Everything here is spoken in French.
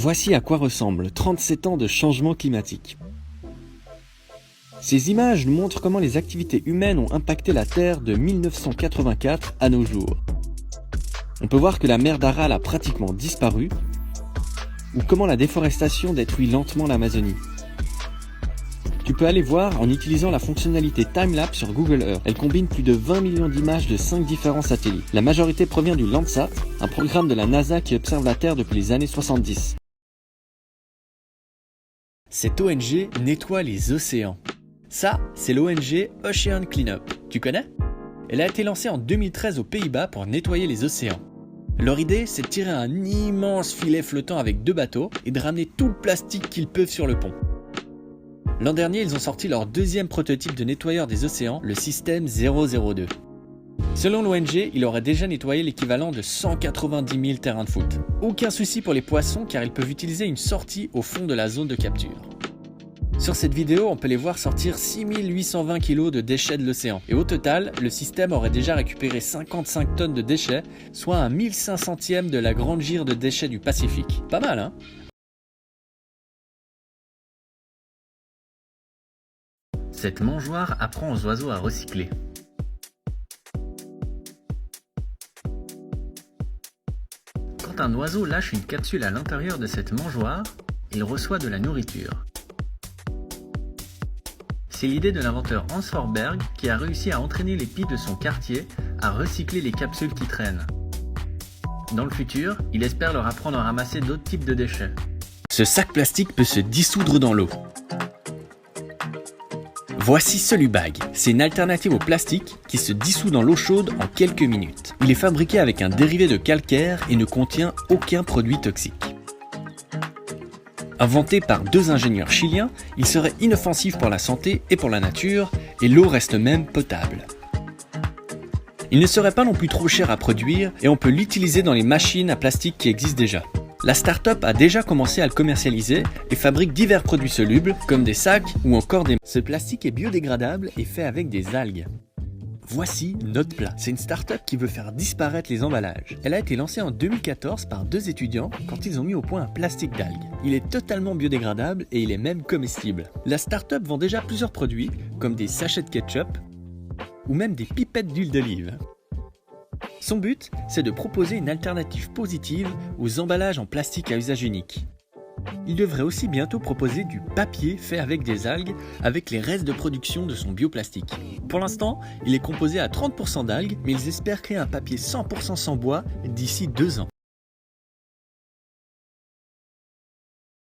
Voici à quoi ressemblent 37 ans de changement climatique. Ces images nous montrent comment les activités humaines ont impacté la Terre de 1984 à nos jours. On peut voir que la mer d'Aral a pratiquement disparu, ou comment la déforestation détruit lentement l'Amazonie. Tu peux aller voir en utilisant la fonctionnalité Timelapse sur Google Earth. Elle combine plus de 20 millions d'images de 5 différents satellites. La majorité provient du Landsat, un programme de la NASA qui observe la Terre depuis les années 70. Cette ONG nettoie les océans. Ça, c'est l'ONG Ocean Cleanup. Tu connais ? Elle a été lancée en 2013 aux Pays-Bas pour nettoyer les océans. Leur idée, c'est de tirer un immense filet flottant avec 2 bateaux et de ramener tout le plastique qu'ils peuvent sur le pont. L'an dernier, ils ont sorti leur deuxième prototype de nettoyeur des océans, le système 002. Selon l'ONG, il aurait déjà nettoyé l'équivalent de 190 000 terrains de foot. Aucun souci pour les poissons car ils peuvent utiliser une sortie au fond de la zone de capture. Sur cette vidéo, on peut les voir sortir 6820 kg de déchets de l'océan. Et au total, le système aurait déjà récupéré 55 tonnes de déchets, soit un 1500e de la grande gire de déchets du Pacifique. Pas mal, hein ? Cette mangeoire apprend aux oiseaux à recycler. Quand un oiseau lâche une capsule à l'intérieur de cette mangeoire, il reçoit de la nourriture. C'est l'idée de l'inventeur Hans Forberg qui a réussi à entraîner les pies de son quartier à recycler les capsules qui traînent. Dans le futur, il espère leur apprendre à ramasser d'autres types de déchets. Ce sac plastique peut se dissoudre dans l'eau. Voici Solubag, c'est une alternative au plastique qui se dissout dans l'eau chaude en quelques minutes. Il est fabriqué avec un dérivé de calcaire et ne contient aucun produit toxique. Inventé par 2 ingénieurs chiliens, il serait inoffensif pour la santé et pour la nature, et l'eau reste même potable. Il ne serait pas non plus trop cher à produire et on peut l'utiliser dans les machines à plastique qui existent déjà. La start-up a déjà commencé à le commercialiser et fabrique divers produits solubles comme des sacs ou encore des... Ce plastique est biodégradable et fait avec des algues. Voici Noteplat. C'est une start-up qui veut faire disparaître les emballages. Elle a été lancée en 2014 par 2 étudiants quand ils ont mis au point un plastique d'algues. Il est totalement biodégradable et il est même comestible. La start-up vend déjà plusieurs produits comme des sachets de ketchup ou même des pipettes d'huile d'olive. Son but, c'est de proposer une alternative positive aux emballages en plastique à usage unique. Il devrait aussi bientôt proposer du papier fait avec des algues avec les restes de production de son bioplastique. Pour l'instant, il est composé à 30% d'algues, mais ils espèrent créer un papier 100% sans bois d'ici 2 ans.